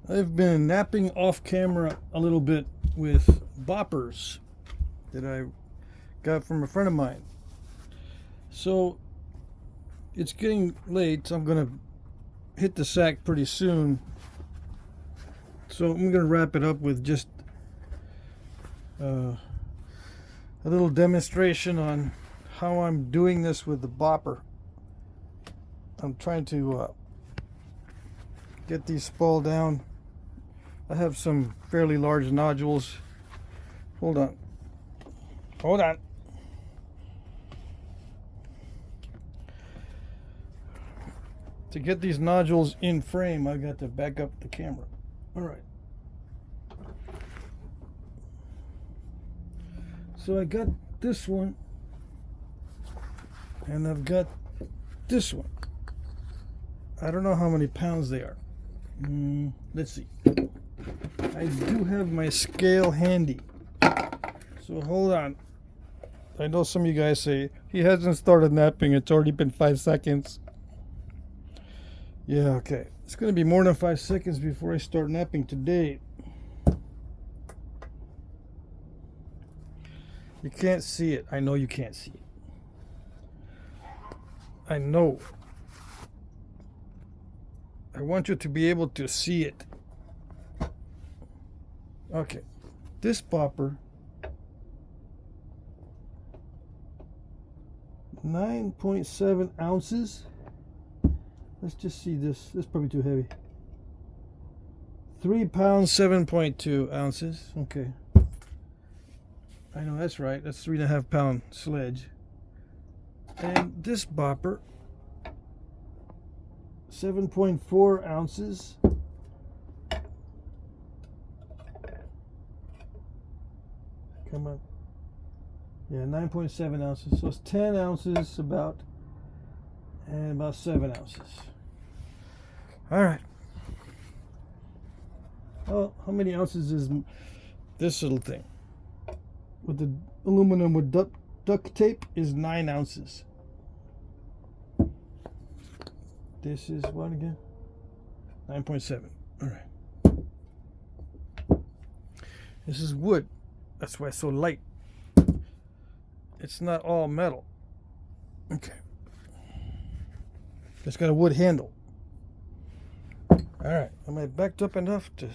I've been napping off camera a little bit with boppers that I got from a friend of mine. So it's getting late. I'm gonna hit the sack pretty soon. So I'm gonna wrap it up with just a little demonstration on how I'm doing this with the bopper. I'm trying to get these spall down. I have some fairly large nodules. Hold on. To get these nodules in frame, I got to back up the camera. All right. So I got this one, and I've got this one. I don't know how many pounds they are. Let's see. I do have my scale handy. So hold on. I know some of you guys say, he hasn't started napping. It's already been 5 seconds. Yeah, okay. It's going to be more than 5 seconds before I start napping today. You can't see it. I know you can't see it. I know. I want you to be able to see it. Okay. This bopper, 9.7 ounces. Let's just see this. This is probably too heavy. 3 pounds, 7.2 ounces. Okay. I know that's right. That's 3.5 pound sledge. And this bopper, 7.4 ounces. Come on. Yeah, 9.7 ounces. So it's 10 ounces about, and about 7 ounces. All right. Well, how many ounces is this little thing? With the aluminum with duct tape is 9 ounces. This is what again? 9.7. All right. This is wood. That's why it's so light. It's not all metal. Okay. It's got a wood handle. All right. Am I backed up enough to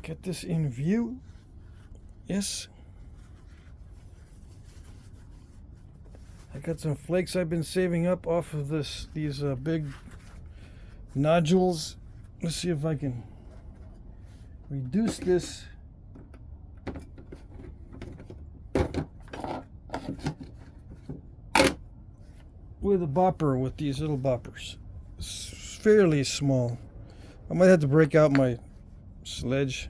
get this in view? Yes. I got some flakes I've been saving up off of these big nodules. Let's see if I can reduce this. With a bopper, with these little boppers. It's fairly small. I might have to break out my sledge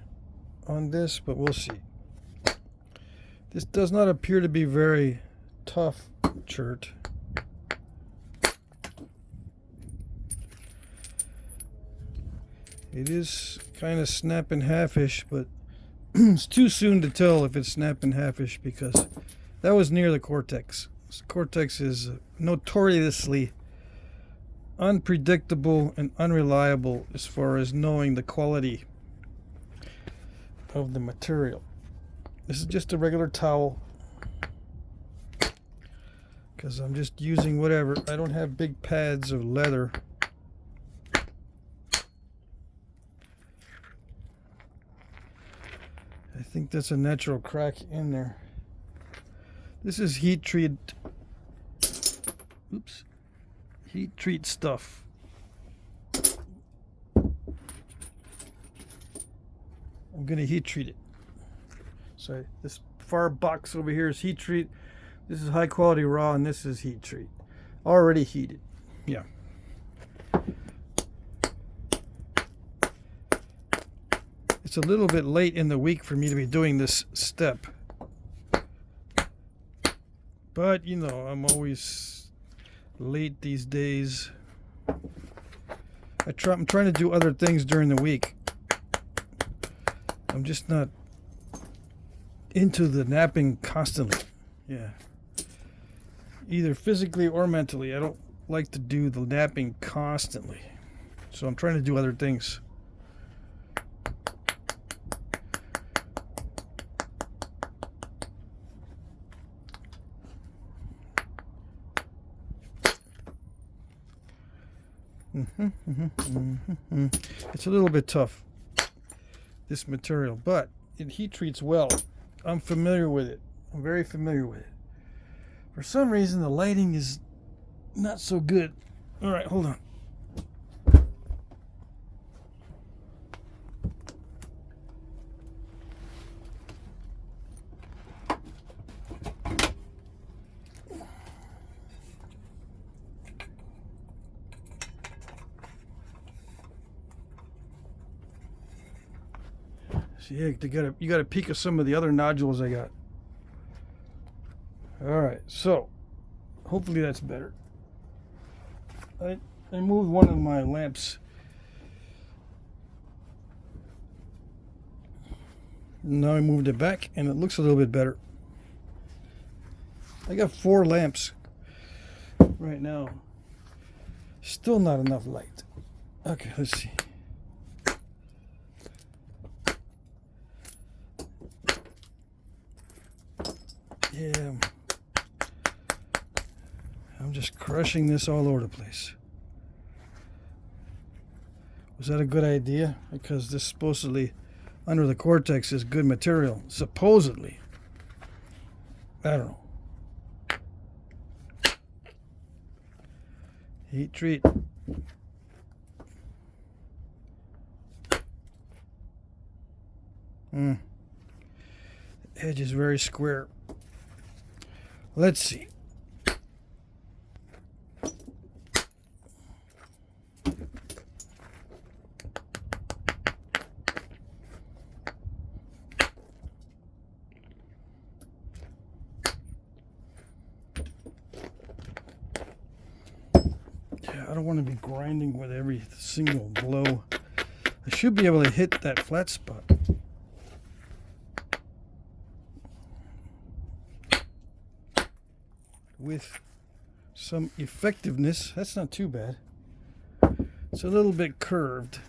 on this, but we'll see. This does not appear to be very tough chert. It is kind of snapping halfish, but it's too soon to tell if it's snapping halfish because that was near the cortex. This cortex is notoriously unpredictable and unreliable as far as knowing the quality of the material. This is just a regular towel because I'm just using whatever. I don't have big pads of leather. I think that's a natural crack in there. This is heat treat. Oops. Heat treat stuff. I'm going to heat treat it. So this far box over here is heat treat. This is high quality raw, and this is heat treat. Already heated. Yeah. It's a little bit late in the week for me to be doing this step. But, you know, I'm always late these days. I'm trying to do other things during the week. I'm just not into the napping constantly. Yeah. Either physically or mentally. I don't like to do the napping constantly. So I'm trying to do other things. It's a little bit tough, this material, but it heat treats well. I'm familiar with it. I'm very familiar with it. For some reason, the lighting is not so good. All right, hold on. See, you got a peek of some of the other nodules I got. All right, so hopefully that's better. I moved one of my lamps. Now I moved it back, and it looks a little bit better. I got 4 lamps right now. Still not enough light. Okay, let's see. Yeah, I'm just crushing this all over the place. Was that a good idea? Because this supposedly, under the cortex, is good material. Supposedly. I don't know. Heat treat. Edge is very square. Let's see. Yeah, I don't want to be grinding with every single blow. I should be able to hit that flat spot. With some effectiveness. That's not too bad. It's a little bit curved.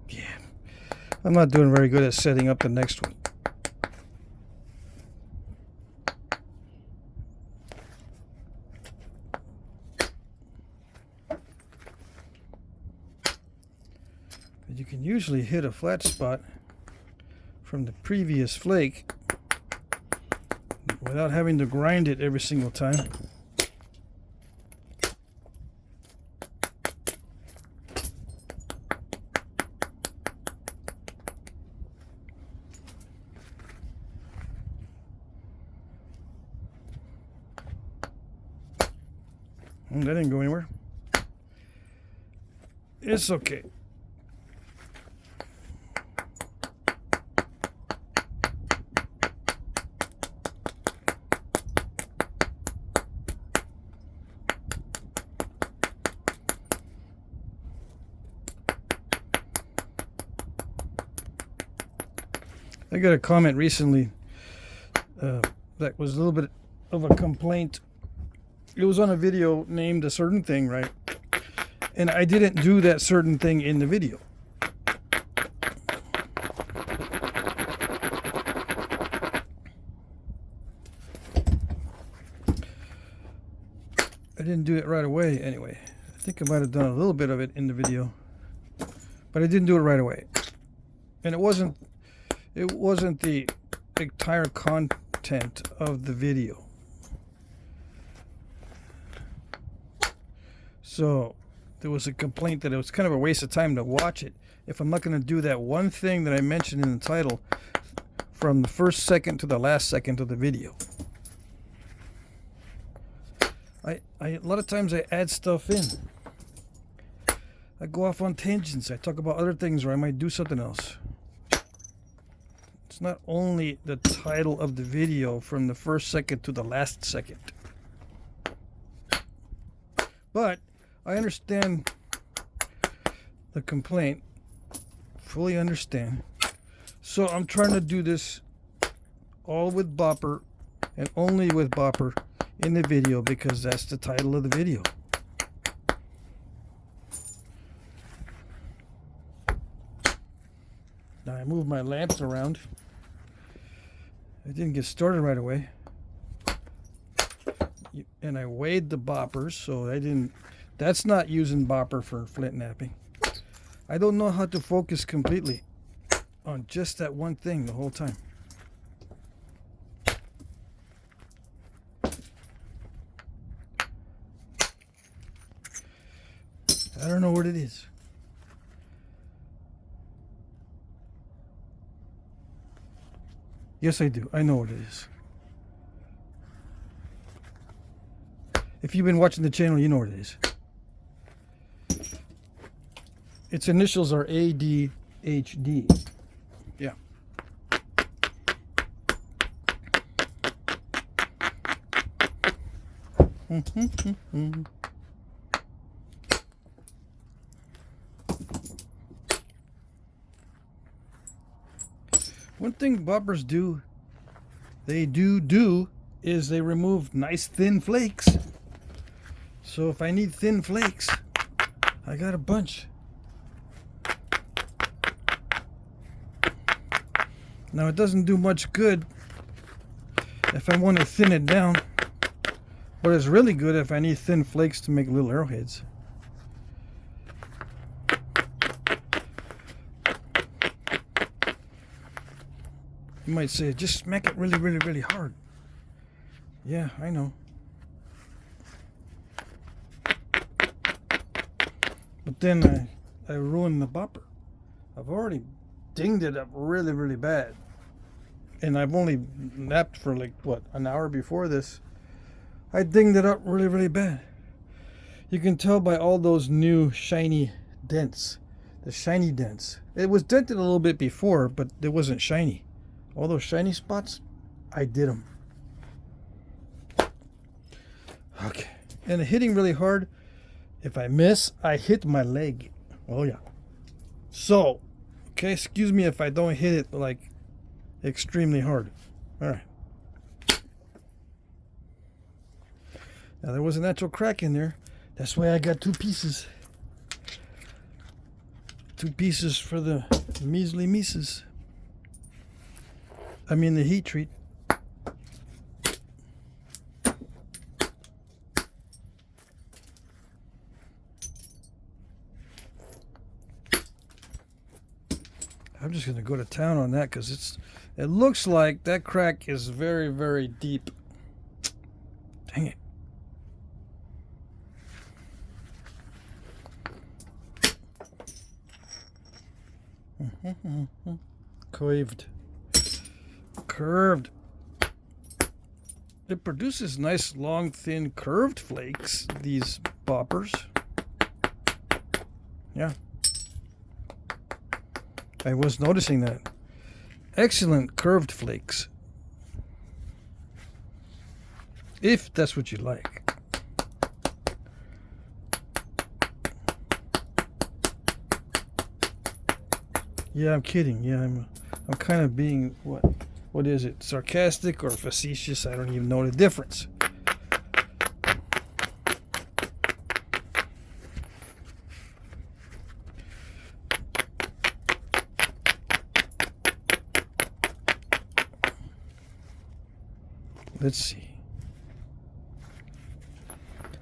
Yeah, I'm not doing very good at setting up the next one. You can usually hit a flat spot from the previous flake without having to grind it every single time. That didn't go anywhere. It's okay. I got a comment recently that was a little bit of a complaint. It was on a video named a certain thing, right? And I didn't do that certain thing in the video. I didn't do it right away anyway. I think I might have done a little bit of it in the video, but I didn't do it right away. And it wasn't the entire content of the video. So there was a complaint that it was kind of a waste of time to watch it if I'm not going to do that one thing that I mentioned in the title from the first second to the last second of the video. A lot of times I add stuff in. I go off on tangents. I talk about other things, or I might do something else. It's not only the title of the video from the first second to the last second. But I understand the complaint. Fully understand. So I'm trying to do this all with Bopper and only with Bopper in the video because that's the title of the video. moved my lamps around. I didn't get started right away. And I weighed the boppers, so I didn't... That's not using bopper for flint napping. I don't know how to focus completely on just that one thing the whole time. I don't know what it is. Yes, I do. I know what it is. If you've been watching the channel, you know what it is. Its initials are ADHD. Yeah. One thing boppers do, is they remove nice thin flakes. So if I need thin flakes, I got a bunch. Now it doesn't do much good if I want to thin it down, but it's really good if I need thin flakes to make little arrowheads. You might say, just smack it really, really, really hard. Yeah, I know. But then I ruined the bopper. I've already dinged it up really, really bad. And I've only napped for like, what, an hour before this. I dinged it up really, really bad. You can tell by all those new shiny dents. The shiny dents. It was dented a little bit before, but it wasn't shiny. All those shiny spots, I did them. Okay. And hitting really hard, if I miss, I hit my leg. Oh yeah. So, okay, excuse me if I don't hit it like extremely hard. All right. Now there was a natural crack in there. That's why I got two pieces. Two pieces for the measly Mises. I mean the heat treat. I'm just going to go to town on that because it looks like that crack is very, very deep. Dang it. Curved. It produces nice, long, thin, curved flakes, these boppers. Yeah. I was noticing that. Excellent curved flakes. If that's what you like. Yeah, I'm kidding. Yeah, I'm kind of being, what is it? Sarcastic or facetious? I don't even know the difference. Let's see.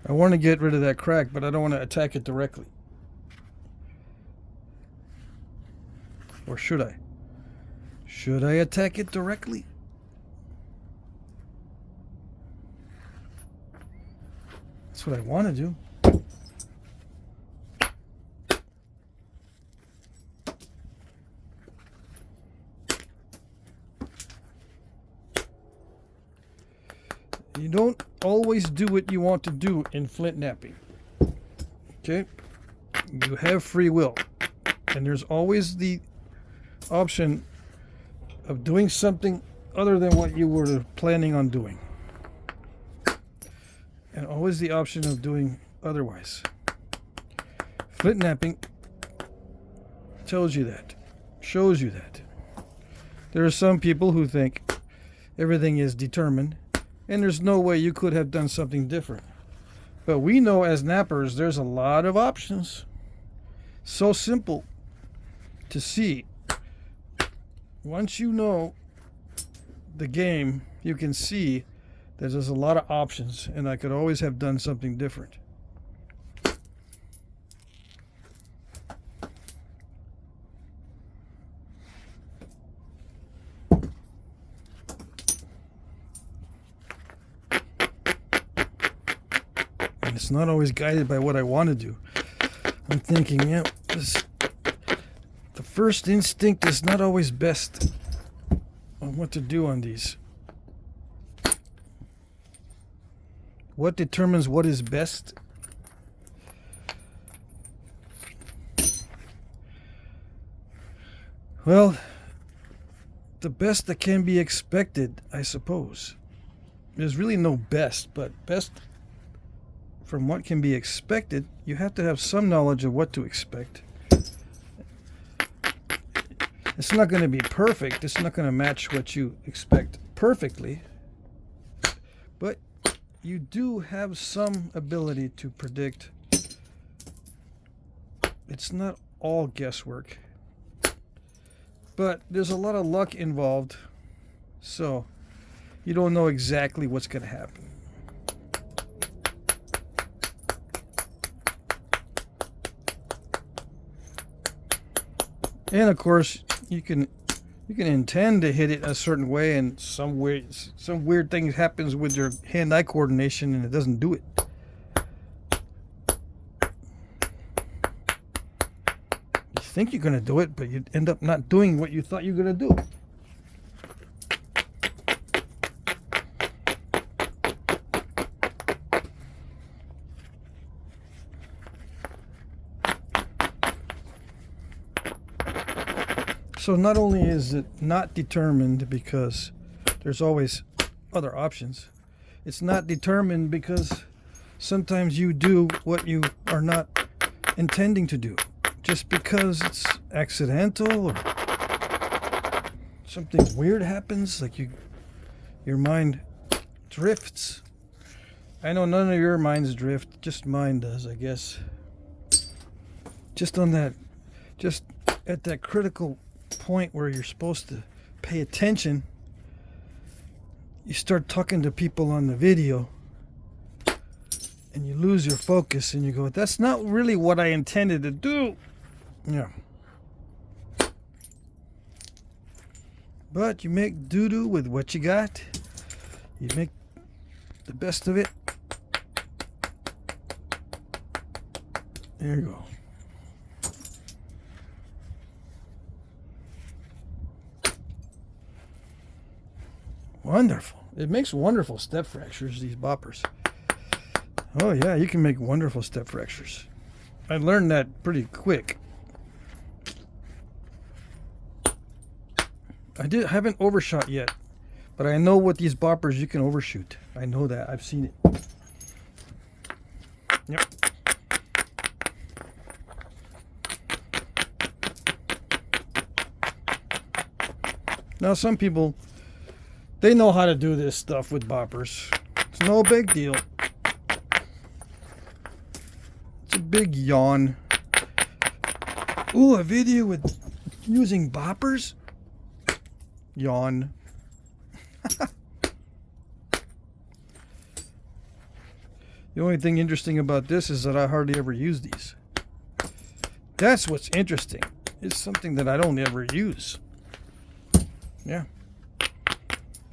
I want to get rid of that crack, but I don't want to attack it directly. Or should I? Should I attack it directly? That's what I want to do. You don't always do what you want to do in flint napping. Okay? You have free will. And there's always the option of doing something other than what you were planning on doing. And always the option of doing otherwise. Flint napping tells you that. Shows you that. There are some people who think everything is determined and there's no way you could have done something different. But we know as nappers there's a lot of options. So simple to see once you know the game, you can see that there's a lot of options, and I could always have done something different. And it's not always guided by what I want to do. I'm thinking, yeah, the first instinct is not always best on what to do on these. What determines what is best? Well, the best that can be expected, I suppose. There's really no best, but best from what can be expected, you have to have some knowledge of what to expect. It's not going to be perfect. It's not going to match what you expect perfectly. But you do have some ability to predict. It's not all guesswork. But there's a lot of luck involved. So you don't know exactly what's going to happen. And of course, you can intend to hit it a certain way, and some weird thing happens with your hand-eye coordination, and it doesn't do it. You think you're going to do it, but you end up not doing what you thought you were going to do. So not only is it not determined because there's always other options, it's not determined because sometimes you do what you are not intending to do just because it's accidental or something weird happens, like your mind drifts. I know none of your minds drift, just mine does, I guess. Just at that critical point where you're supposed to pay attention, you start talking to people on the video and you lose your focus and you go, that's not really what I intended to do. Yeah. But you make doo-doo with what you got. You make the best of it. There you go. Wonderful. It makes wonderful step fractures, these boppers. Oh yeah, you can make wonderful step fractures. I learned that pretty quick. I haven't overshot yet, but I know with these boppers you can overshoot. I know that. I've seen it. Yep. Now some people, they know how to do this stuff with boppers. It's no big deal. It's a big yawn. Ooh, a video with using boppers? Yawn. The only thing interesting about this is that I hardly ever use these. That's what's interesting. It's something that I don't ever use. Yeah.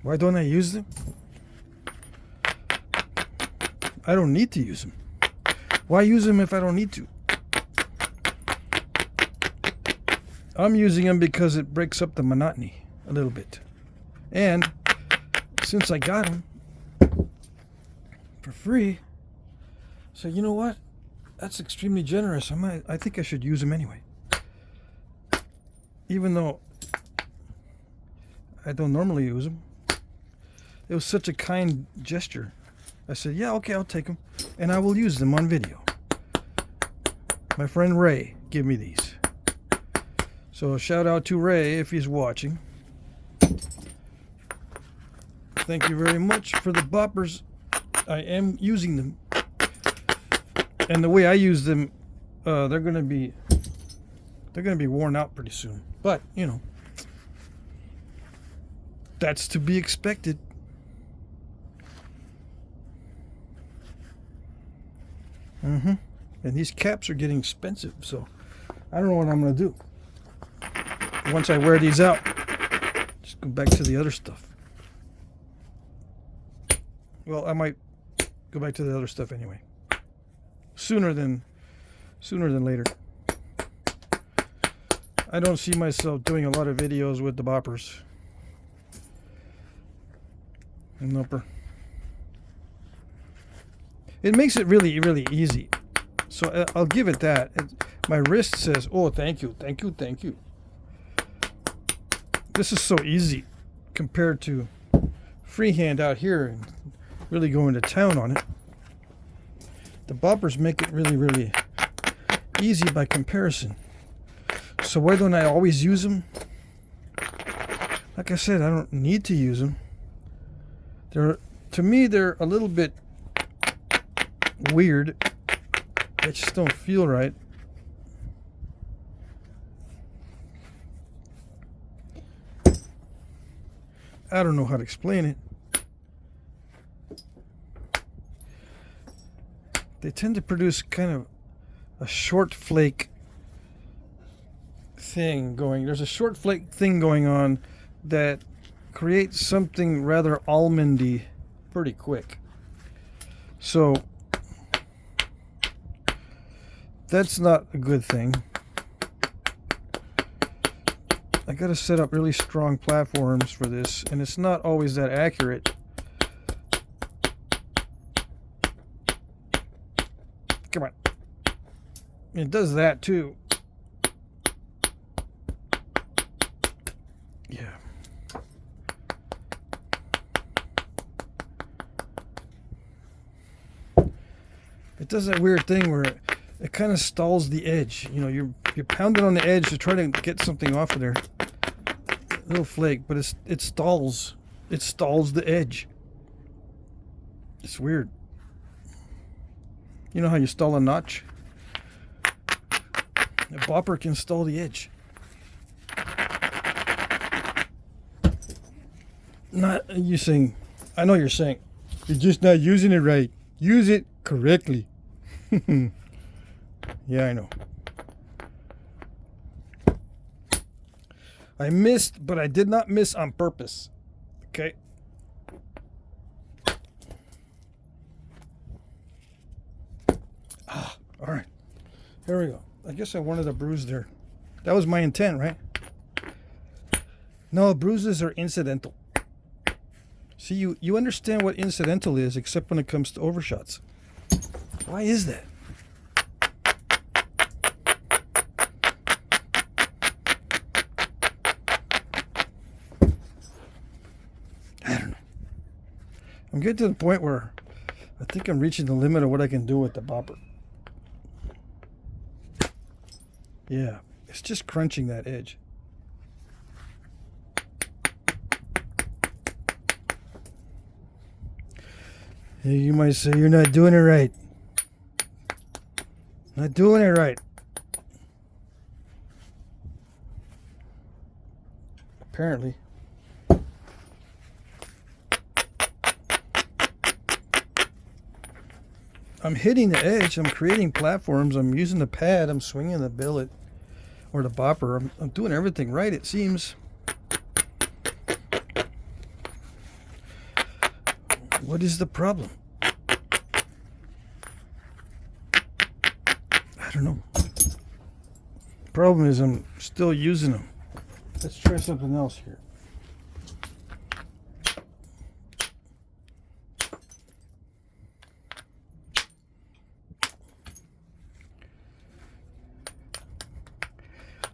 Why don't I use them? I don't need to use them. Why use them if I don't need to? I'm using them because it breaks up the monotony a little bit. And since I got them for free, so you know what? That's extremely generous. I think I should use them anyway. Even though I don't normally use them. It was such a kind gesture. I said, yeah, okay, I'll take them. And I will use them on video. My friend Ray gave me these. So shout out to Ray if he's watching. Thank you very much for the boppers. I am using them. And the way I use them, they're gonna be worn out pretty soon. But, you know, That's to be expected. And these caps are getting expensive, so I don't know what I'm going to do. Once I wear these out, just go back to the other stuff. Well, I might go back to the other stuff anyway. Sooner than later. I don't see myself doing a lot of videos with the boppers. Nope. It makes it really, really easy. So I'll give it that. My wrist says, oh, thank you, thank you, thank you. This is so easy compared to freehand out here and really going to town on it. The boppers make it really, really easy by comparison. So why don't I always use them? Like I said, I don't need to use them. To me, they're a little bit weird. They just don't feel right. I don't know how to explain it. They tend to produce kind of a short flake thing going. There's a short flake thing going on that creates something rather almondy pretty quick. So that's not a good thing. I gotta set up really strong platforms for this, and it's not always that accurate. Come on. It does that too. Yeah. It does that weird thing where it kind of stalls the edge. You know, you're pounding on the edge to try to get something off of there. A little flake, but it stalls. It stalls the edge. It's weird. You know how you stall a notch? A bopper can stall the edge. Not you saying, I know you're saying, you're just not using it right. Use it correctly. Yeah, I know. I missed, but I did not miss on purpose. Okay. All right. Here we go. I guess I wanted a bruise there. That was my intent, right? No, bruises are incidental. See, you understand what incidental is, except when it comes to overshots. Why is that? I don't know. I'm getting to the point where I think I'm reaching the limit of what I can do with the bopper. Yeah, it's just crunching that edge. Hey, you might say you're not doing it right. Not doing it right. Apparently. I'm hitting the edge. I'm creating platforms. I'm using the pad. I'm swinging the billet or the bopper. I'm doing everything right, it seems. What is the problem? I don't know. Problem is I'm still using them. Let's try something else here.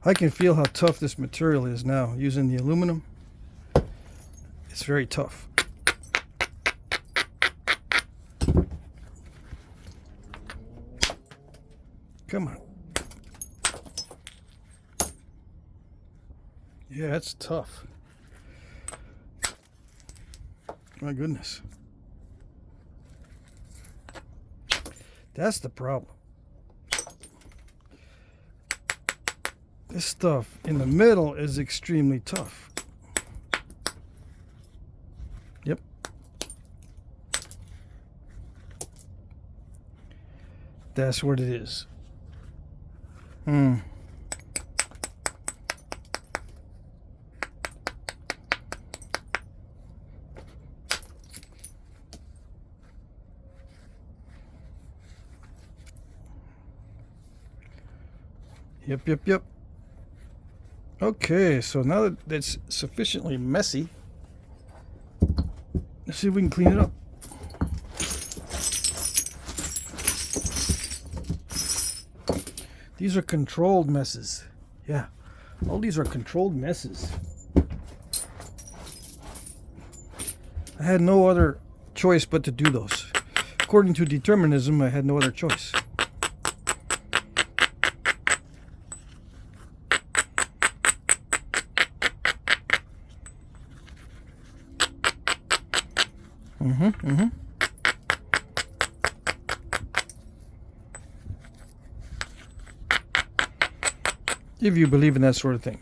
I can feel how tough this material is now using the aluminum. It's very tough. Come on. Yeah, it's tough. My goodness. That's the problem. This stuff in the middle is extremely tough. That's what it is. Yep. Okay, so now that it's sufficiently messy, let's see if we can clean it up. These are controlled messes. Yeah, all these are controlled messes. I had no other choice but to do those. According to determinism, I had no other choice. If you believe in that sort of thing.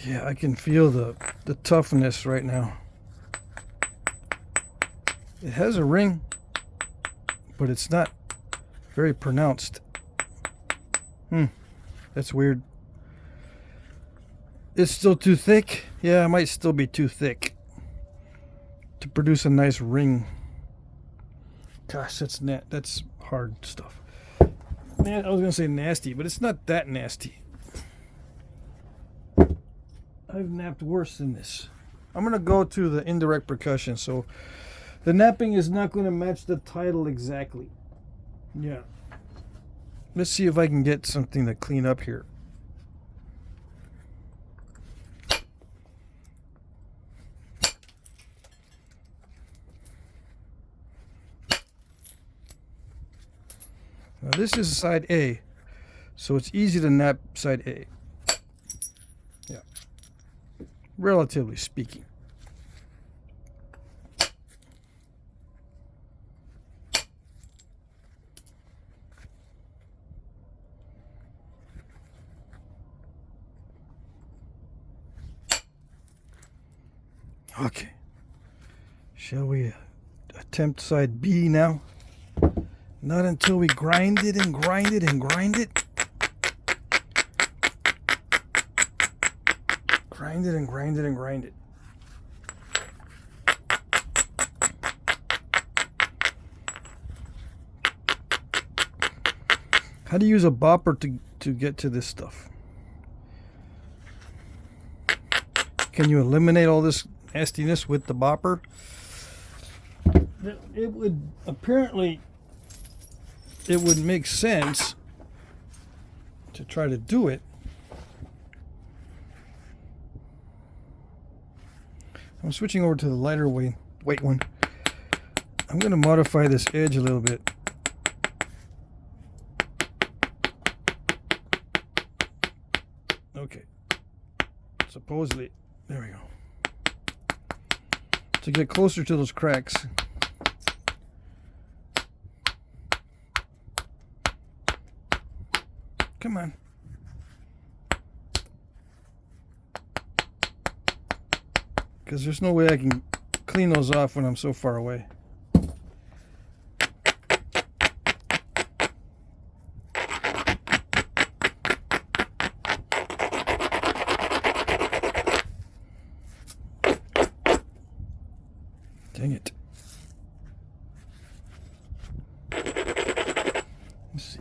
Yeah, I can feel the toughness right now. It has a ring, but it's not very pronounced. That's weird. It's still too thick. Yeah, it might still be too thick to produce a nice ring. Gosh, that's hard stuff. Man, I was gonna say nasty, but it's not that nasty. I've napped worse than this. I'm gonna go to the indirect percussion, so the napping is not going to match the title exactly. Yeah. Let's see if I can get something to clean up here. Now this is side A, so it's easy to nap side A. Yeah. Relatively speaking. Okay, shall we attempt side B now? Not until we grind it and grind it and grind it. Grind it and grind it and grind it. How do you use a bopper to get to this stuff? Can you eliminate all this nastiness with the bopper? It would apparently, it would make sense to try to do it. I'm switching over to the lighter weight one. I'm going to modify this edge a little bit. Okay. Supposedly, there we go. To get closer to those cracks. Come on. Because there's no way I can clean those off when I'm so far away. Dang it. Let's see.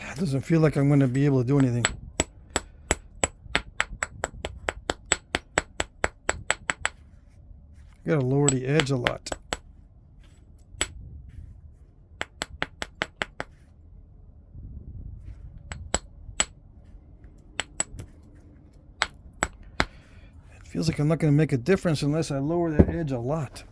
It doesn't feel like I'm going to be able to do anything. Gotta lower the edge a lot. It feels like I'm not going to make a difference unless I lower that edge a lot.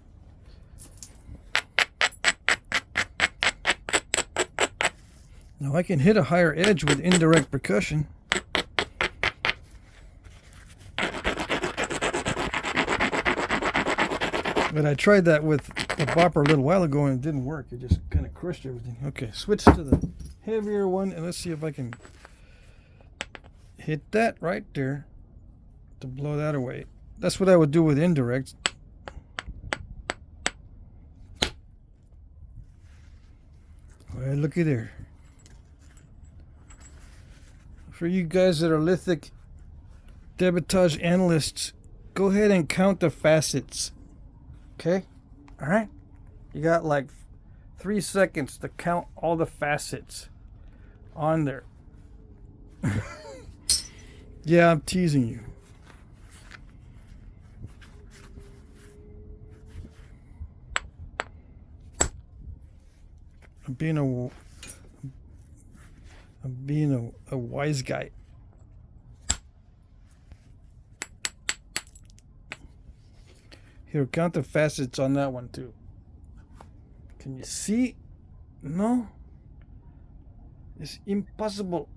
Now I can hit a higher edge with indirect percussion. But I tried that with the Bopper a little while ago and it didn't work. It just kind of crushed everything. Okay, switch to the heavier one and let's see if I can hit that right there to blow that away. That's what I would do with indirect. Alright, looky there. For you guys that are lithic debitage analysts, go ahead and count the facets. Okay? Alright? You got like 3 seconds to count all the facets on there. Yeah, I'm teasing you. I'm being a wise guy. Here, count the facets on that one too. Can you see? No? It's impossible.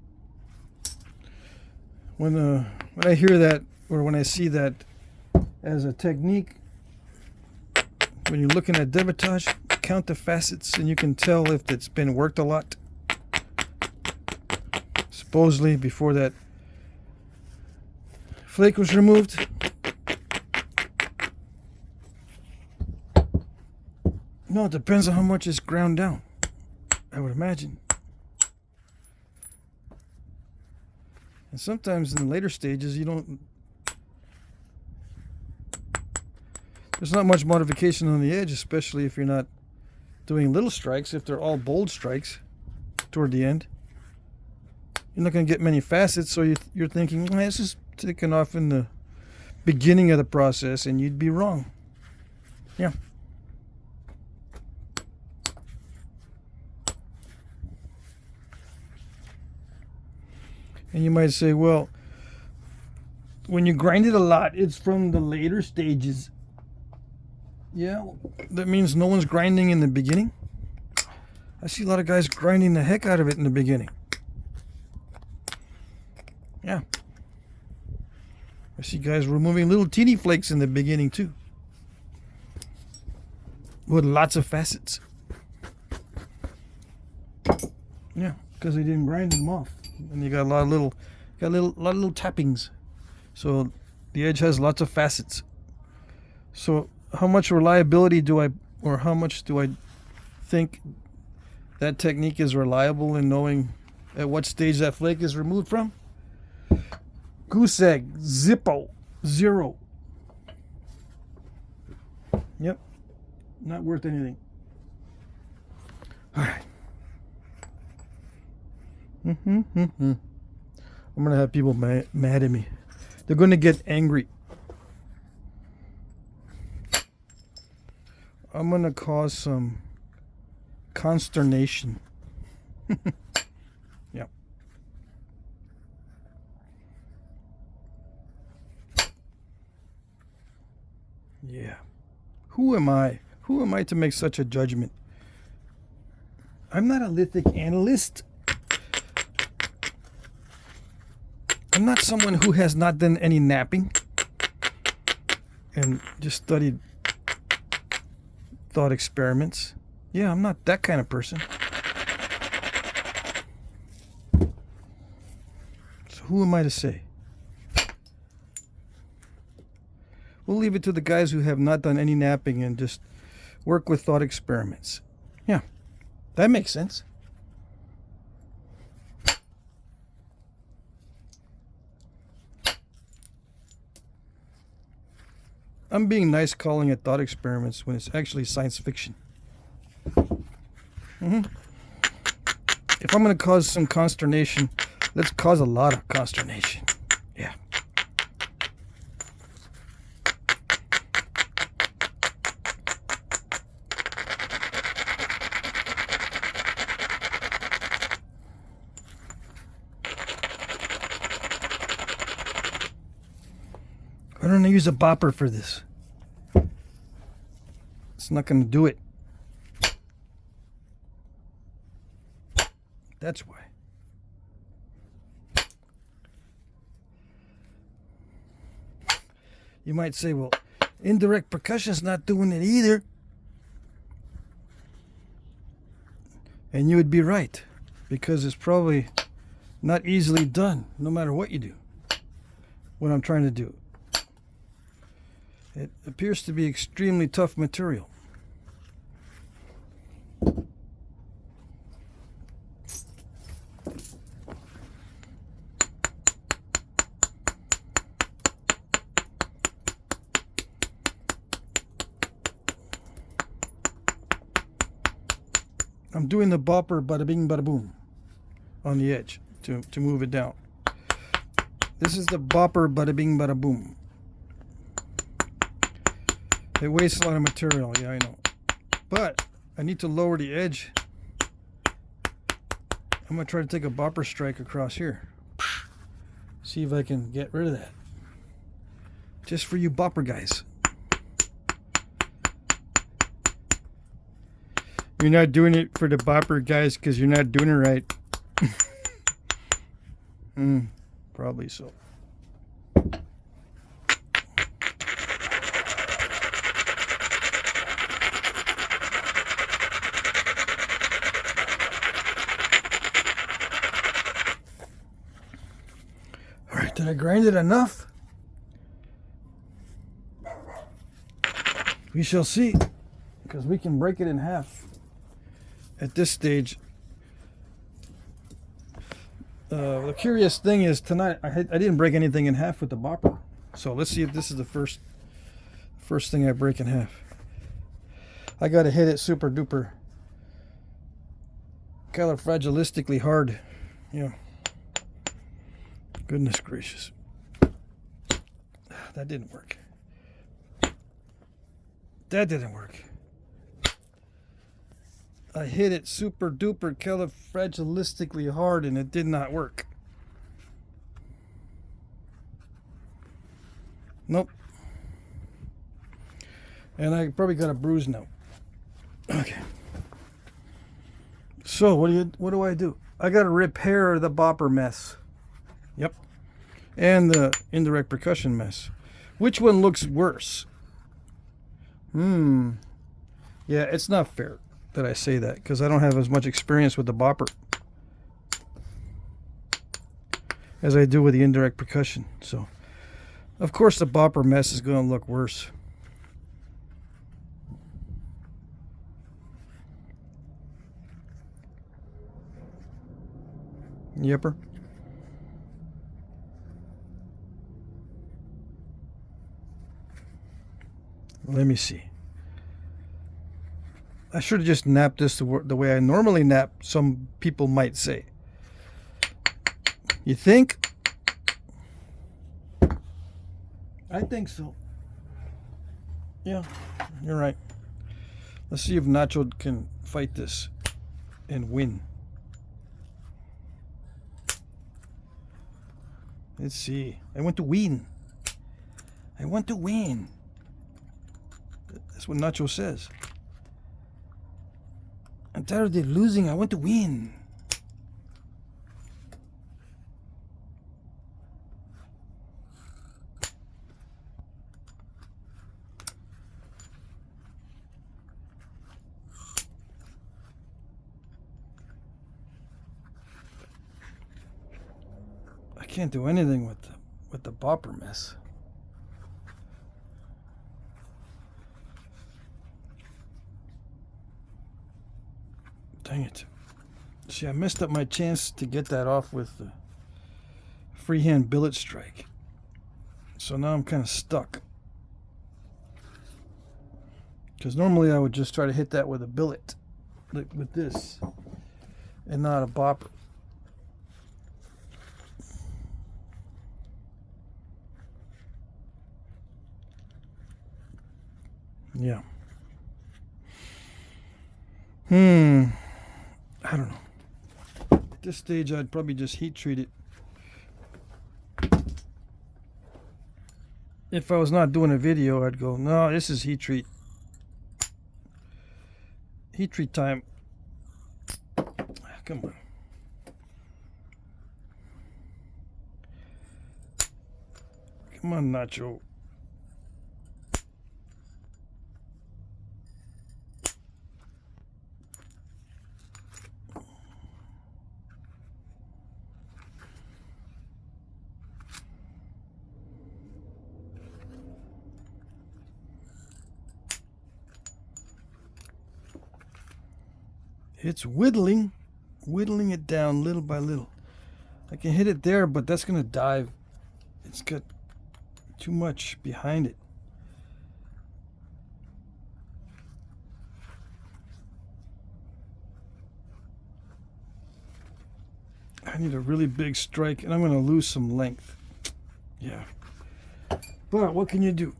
When I hear that, or when I see that as a technique, when you're looking at debitage, count the facets and you can tell if it's been worked a lot. Supposedly before that flake was removed. No, it depends on how much it's ground down, I would imagine. And sometimes in the later stages there's not much modification on the edge, especially if you're not doing little strikes. If they're all bold strikes toward the end, you're not going to get many facets, so you're thinking, well, this is taken off in the beginning of the process, and you'd be wrong. Yeah. And you might say, well, when you grind it a lot, it's from the later stages. Yeah, that means no one's grinding in the beginning. I see a lot of guys grinding the heck out of it in the beginning. Yeah. I see guys removing little teeny flakes in the beginning too, with lots of facets. Yeah, because they didn't grind them off. And you got a lot of little tappings. So the edge has lots of facets. So how much reliability how much do I think that technique is reliable in knowing at what stage that flake is removed from? Goose egg, Zippo, 0. Yep, not worth anything. All right. I'm gonna have people mad at me. They're gonna get angry. I'm gonna cause some consternation. Yep. Yeah. Who am I? Who am I to make such a judgment? I'm not a lithic analyst. I'm not someone who has not done any napping and just studied thought experiments. Yeah, I'm not that kind of person. So who am I to say? We'll leave it to the guys who have not done any napping and just work with thought experiments. Yeah, that makes sense. I'm being nice calling it thought experiments when it's actually science fiction. If I'm going to cause some consternation, let's cause a lot of consternation. Yeah. I'm going to use a bopper for this. It's not going to do it. That's why. You might say, well, indirect percussion's not doing it either. And you would be right, because it's probably not easily done, no matter what you do. What I'm trying to do. It appears to be extremely tough material. I'm doing the bopper bada bing bada boom on the edge to move it down. This is the bopper bada bing bada boom. It wastes a lot of material, yeah, I know. But I need to lower the edge. I'm going to try to take a bopper strike across here. See if I can get rid of that. Just for you bopper guys. You're not doing it for the bopper guys because you're not doing it right. Probably so. Alright, did I grind it enough? We shall see, because we can break it in half. At this stage, the curious thing is tonight I didn't break anything in half with the bopper. So let's see if this is the first thing I break in half. I gotta hit it super duper califragilistically hard. Yeah. Goodness gracious. That didn't work. That didn't work. I hit it super duper califragilistically hard and it did not work. Nope. And I probably got a bruise now. Okay. So what do I do? I gotta repair the bopper mess. Yep. And the indirect percussion mess. Which one looks worse? Yeah, it's not fair that I say that, because I don't have as much experience with the bopper as I do with the indirect percussion. So, of course, the bopper mess is going to look worse. Yepper. Let me see. I should have just napped this the way I normally nap, some people might say. You think? I think so. Yeah, you're right. Let's see if Nacho can fight this and win. Let's see. I want to win. I want to win. That's what Nacho says. I'm tired of losing. I want to win. I can't do anything with the bopper mess. Dang it. See, I messed up my chance to get that off with the freehand billet strike. So now I'm kind of stuck. Because normally I would just try to hit that with a billet, like with this, and not a bopper. Yeah. I don't know. At this stage, I'd probably just heat treat it. If I was not doing a video, I'd go, no, this is heat treat. Heat treat time. Come on. Come on, Nacho. It's whittling it down little by little. I can hit it there, but that's gonna dive. It's got too much behind it. I need a really big strike, and I'm gonna lose some length. Yeah. But what can you do?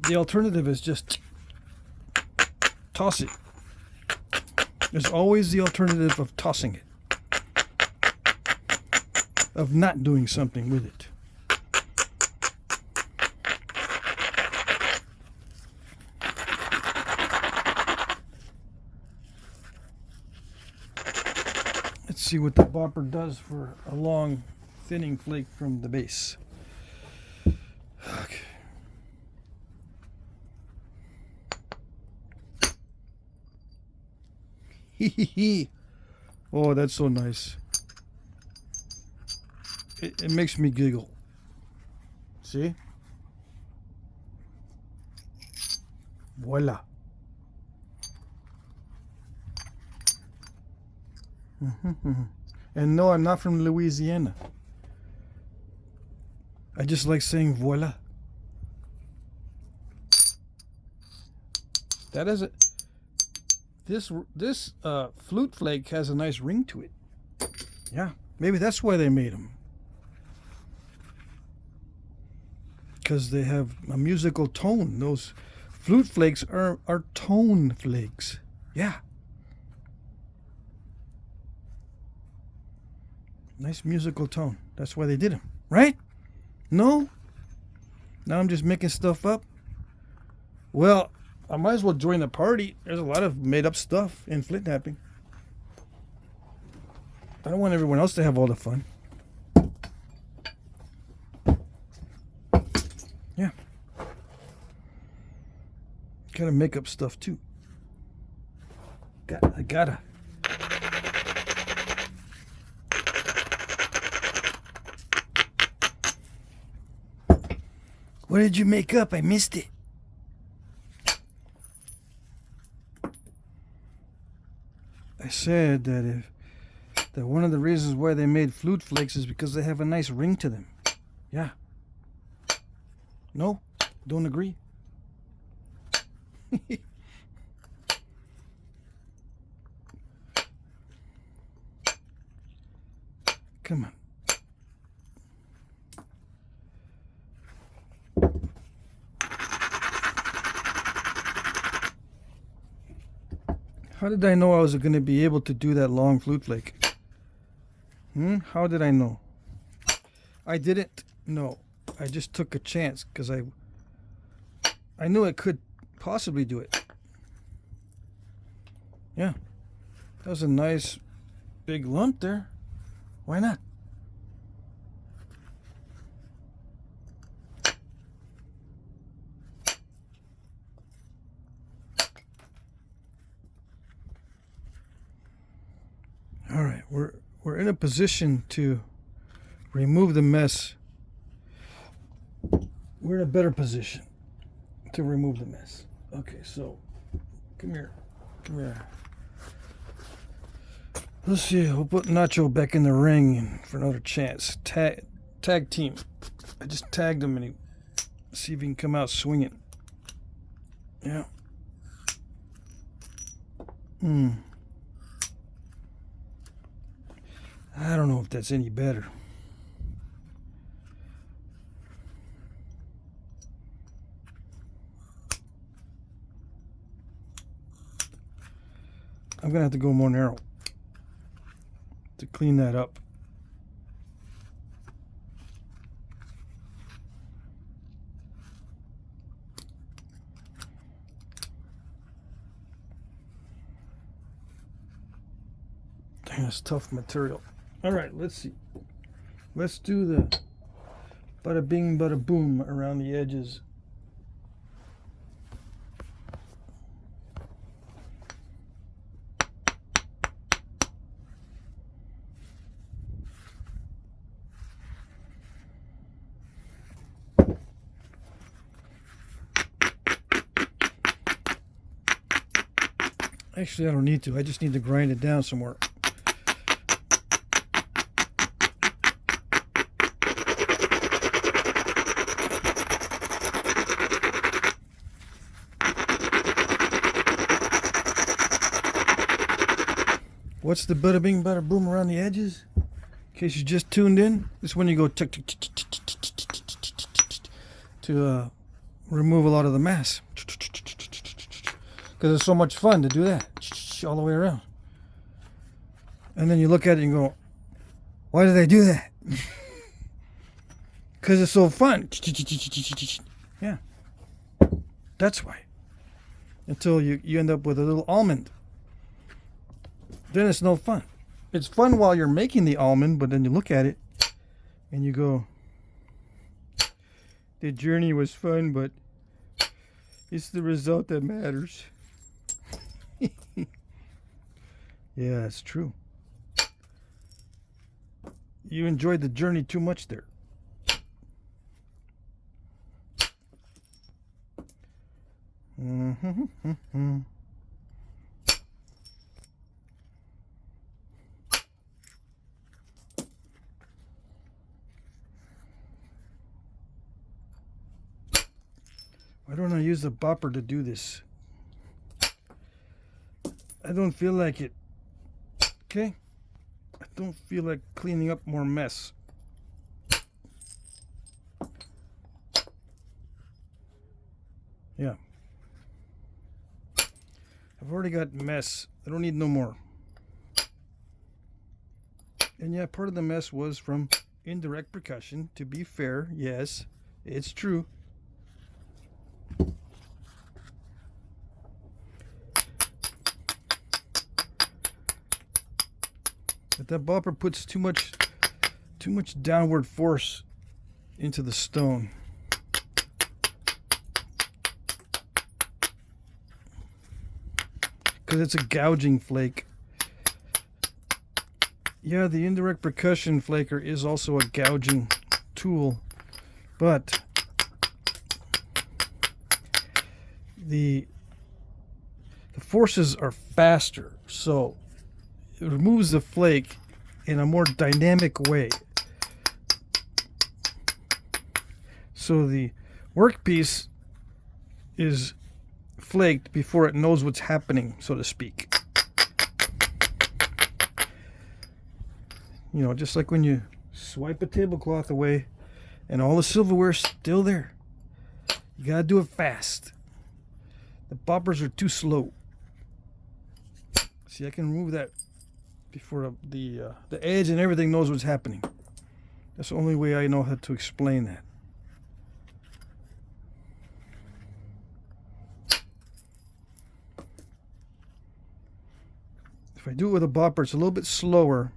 The alternative is just toss it. There's always the alternative of tossing it, of not doing something with it. Let's see what the bopper does for a long, thinning flake from the base. Okay. Oh, that's so nice. It makes me giggle. See? Voila. And no, I'm not from Louisiana. I just like saying voila. That is it. This flute flake has a nice ring to it. Yeah, maybe that's why they made them. Because they have a musical tone. Those flute flakes are tone flakes. Yeah. Nice musical tone. That's why they did them, right? No? Now I'm just making stuff up? Well, I might as well join the party. There's a lot of made-up stuff in Flintknapping. I don't want everyone else to have all the fun. Yeah. Gotta make up stuff too. I gotta. What did you make up? I missed it. I said that one of the reasons why they made flute flakes is because they have a nice ring to them. Yeah. No? Don't agree? Come on. How did I know I was going to be able to do that long flute flake? How did I know? I didn't know. I just took a chance because I knew I could possibly do it. Yeah. That was a nice big lump there. Why not? All right, we're in a position to remove the mess. We're in a better position to remove the mess. Okay, so come here. Let's see. We'll put Nacho back in the ring for another chance. Tag team. I just tagged him and see if he can come out swinging. Yeah. I don't know if that's any better. I'm gonna have to go more narrow to clean that up. That's tough material. All right, let's see. Let's do the bada bing, bada boom around the edges. Actually, I don't need to. I just need to grind it down somewhere. What's the bada bing, bada boom around the edges? In case you just tuned in, this is when you go to remove a lot of the mass. Because it's so much fun to do that all the way around. And then you look at it and go, why do they do that? Because it's so fun. Yeah. That's why. Until you end up with a little almond. Then it's no fun. It's fun while you're making the almond, but then you look at it and you go, the journey was fun, but it's the result that matters. Yeah, it's true. You enjoyed the journey too much there. Why don't I use the bopper to do this? I don't feel like it. Okay? I don't feel like cleaning up more mess. Yeah. I've already got mess. I don't need no more. And yeah, part of the mess was from indirect percussion. To be fair, yes, it's true. But that bopper puts too much downward force into the stone. Because it's a gouging flake. Yeah, the indirect percussion flaker is also a gouging tool, but the forces are faster, so it removes the flake in a more dynamic way. So the workpiece is flaked before it knows what's happening, so to speak. You know, just like when you swipe a tablecloth away and all the silverware's still there. You gotta do it fast. The boppers are too slow. See, I can remove that before the edge and everything knows what's happening. That's the only way I know how to explain that. If I do it with a bopper, it's a little bit slower,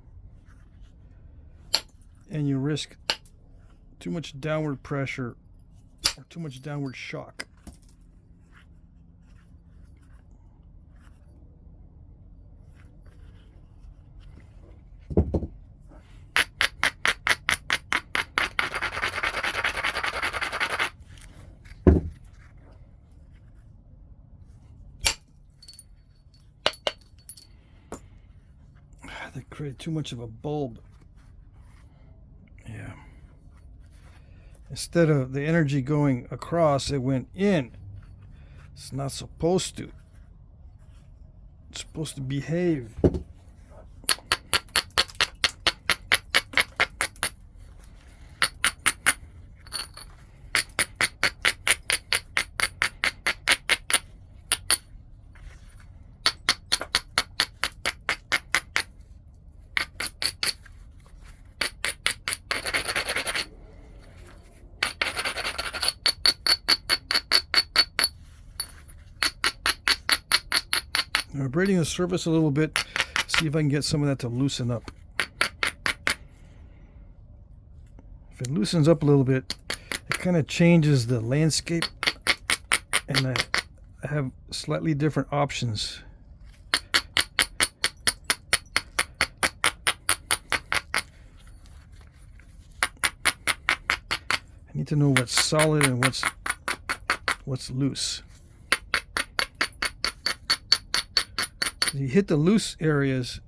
and you risk too much downward pressure or too much downward shock. They create too much of a bulb. Yeah. Instead of the energy going across, it went in. It's not supposed to. It's supposed to behave. Abrading the surface a little bit See if I can get some of that to loosen up. If it loosens up a little bit, it kind of changes the landscape, and I have slightly different options. I need to know what's solid and what's loose. If you hit the loose areas,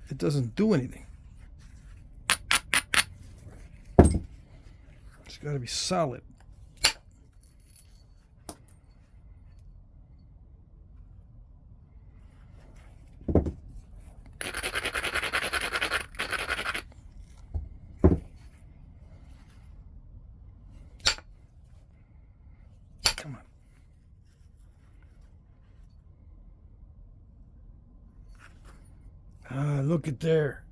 it doesn't do anything. It's got to be solid. Come on. Ah, look at there.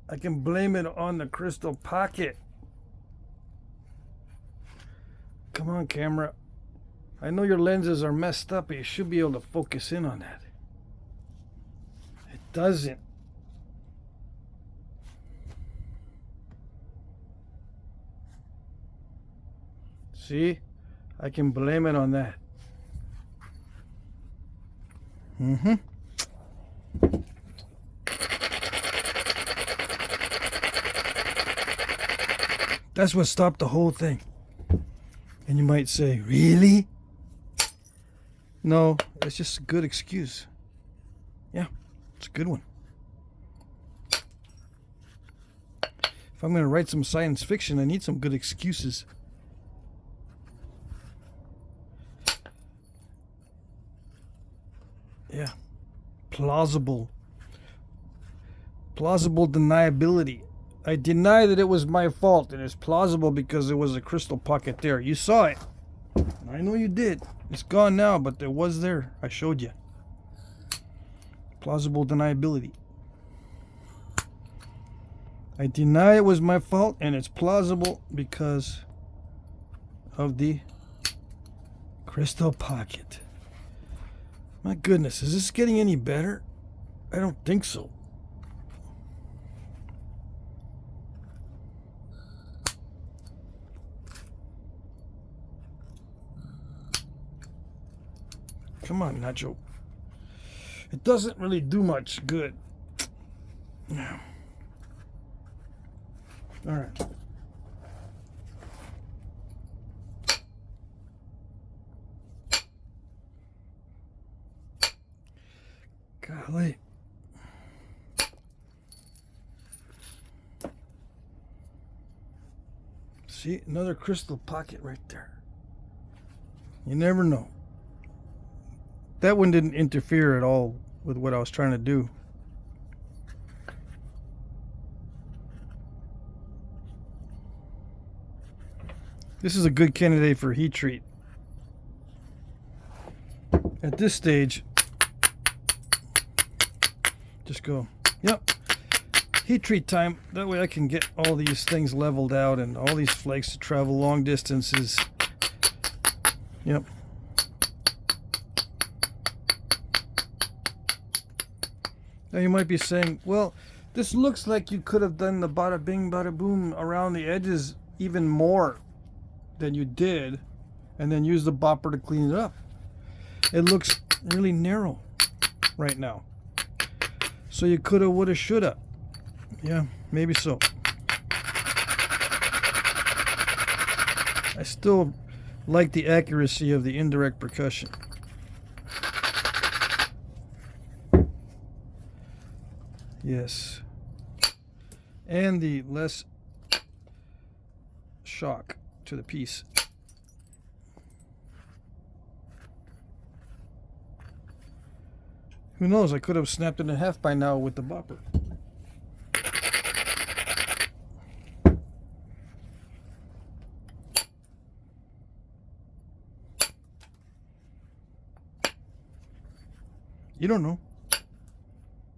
I can blame it on the crystal pocket. Come on, camera. I know your lenses are messed up, but you should be able to focus in on that. It doesn't. See? I can blame it on that. That's what stopped the whole thing. And you might say, really? No, it's just a good excuse. Yeah, it's a good one. If I'm going to write some science fiction, I need some good excuses. Yeah, plausible deniability. I deny that it was my fault, and it's plausible because there was a crystal pocket there. You saw it. I know you did. It's gone now, but it was there. I showed you. Plausible deniability. I deny it was my fault, and it's plausible because of the crystal pocket. My goodness, is this getting any better? I don't think so. Come on, Nacho. It doesn't really do much good. Yeah. All right. Golly. See, another crystal pocket right there. You never know. That one didn't interfere at all with what I was trying to do. This is a good candidate for heat treat. At this stage, just go, yep, heat treat time. That way I can get all these things leveled out and all these flakes to travel long distances. Yep. Now you might be saying, well, this looks like you could have done the bada bing bada boom around the edges even more than you did, and then use the bopper to clean it up. It looks really narrow right now. So you coulda, woulda, shoulda. Yeah, maybe so. I still like the accuracy of the indirect percussion. Yes. And the less shock to the piece. Who knows? I could have snapped it in half by now with the bopper. You don't know.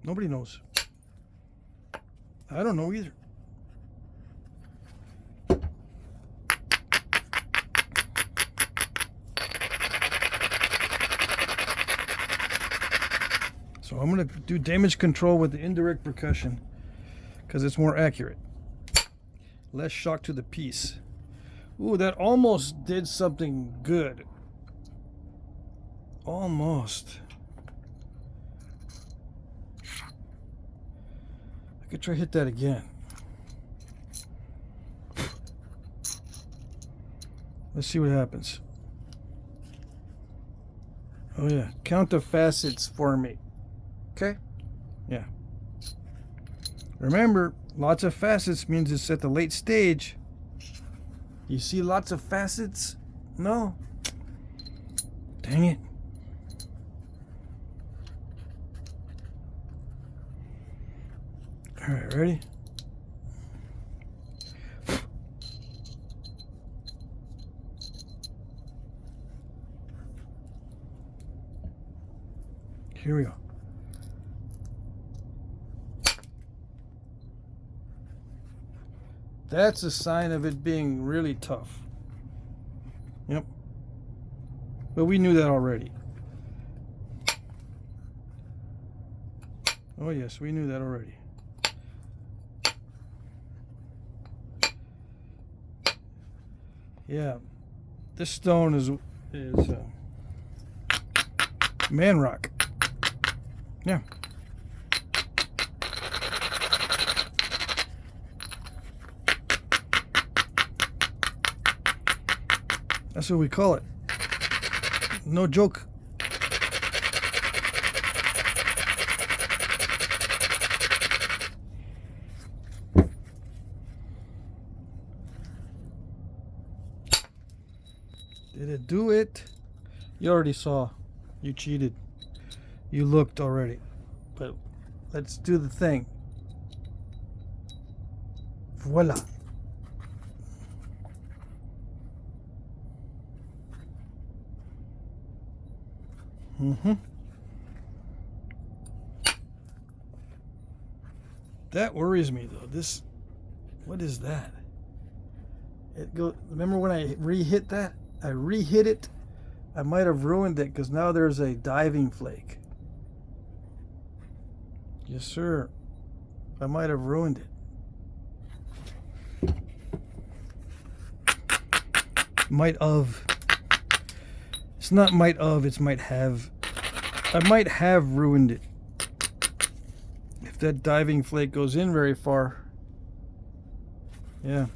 Nobody knows. I don't know either. So So I'm going to do damage control with the indirect percussion because it's more accurate. Less shock to the piece. Ooh, that almost did something good. Almost. I could try hit that again. Let's see what happens. Oh yeah, count the facets for me. Okay? Yeah. Remember, lots of facets means it's at the late stage. You see lots of facets? No. Dang it. All right, ready? Here we go. That's a sign of it being really tough. Yep. But we knew that already. Oh yes, we knew that already. Yeah. This stone is man rock. Yeah. That's what we call it. No joke. Did it do it? You already saw. You cheated. You looked already. But let's do the thing. Voila. That worries me though. This, what is that? It go. Remember when I re-hit that? I re-hit it. I might have ruined it because now there's a diving flake. Yes, sir. I might have ruined it. Might of. It's not might of, it's might have. I might have ruined it. If that diving flake goes in very far. Yeah.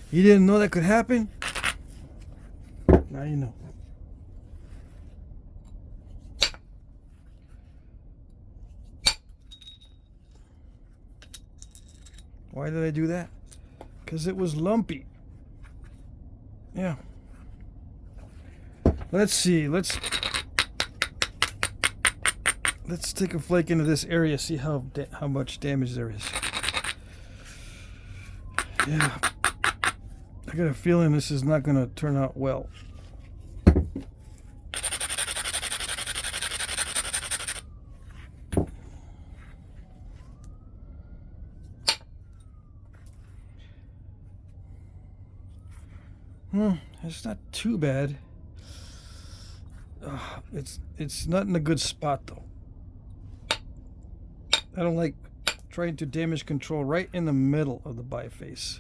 You didn't know that could happen? Now you know. Why did I do that? Because it was lumpy. Yeah. Let's see. Let's take a flake into this area. See how much damage there is. Yeah. I got a feeling this is not going to turn out well. It's not too bad. It's not in a good spot though. I don't like trying to damage control right in the middle of the biface.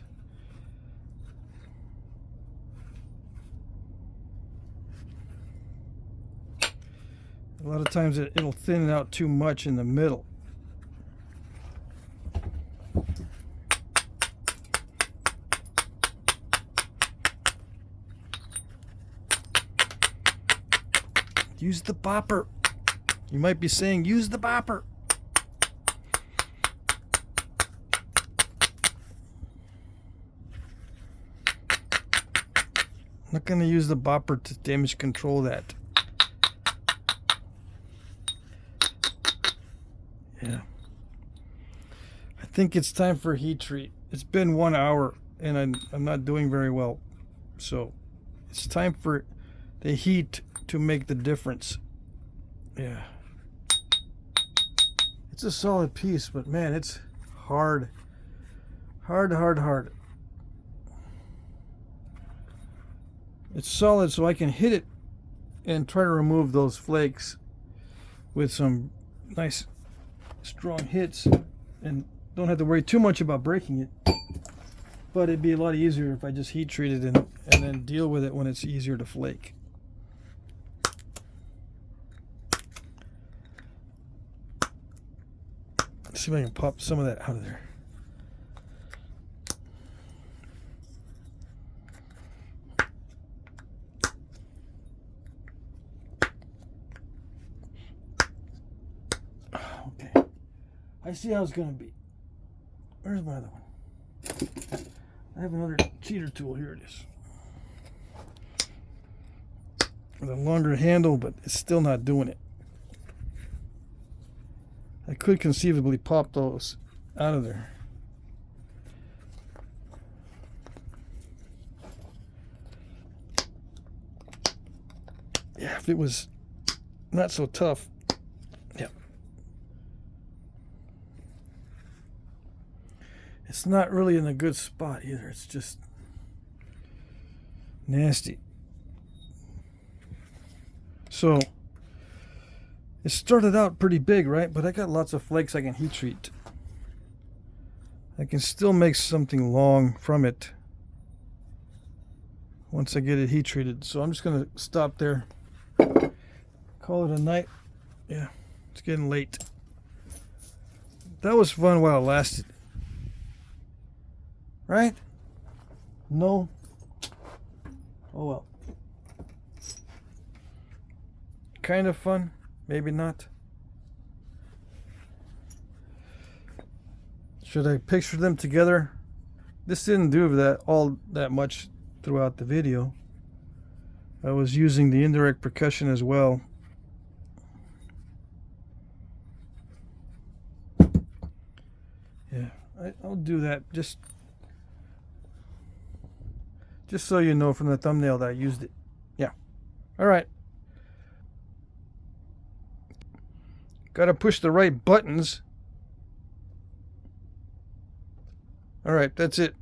A lot of times it'll thin it out too much in the middle. Use the bopper. You might be saying, use the bopper. I'm not going to use the bopper to damage control that. Yeah. I think it's time for a heat treat. It's been 1 hour and I'm not doing very well. So it's time for the heat to make the difference. Yeah. It's a solid piece, but man, it's hard. Hard. It's solid so I can hit it and try to remove those flakes with some nice strong hits and don't have to worry too much about breaking it. But it'd be a lot easier if I just heat treat it and then deal with it when it's easier to flake. Let's see if I can pop some of that out of there. Okay. I see how it's going to be. Where's my other one? I have another cheater tool. Here it is. With a longer handle, but it's still not doing it. I could conceivably pop those out of there. Yeah, if it was not so tough. Yeah. It's not really in a good spot either. It's just nasty. So it started out pretty big, right? But I got lots of flakes I can heat treat. I can still make something long from it once I get it heat treated. So I'm just going to stop there. Call it a night. Yeah, it's getting late. That was fun while it lasted. Right? No? Oh well. Kind of fun, maybe not. Should I picture them together? This didn't do all that much throughout the video. I was using the indirect percussion as well. Yeah, I'll do that just so you know from the thumbnail that I used it. Yeah. All right. Got to push the right buttons. All right, that's it.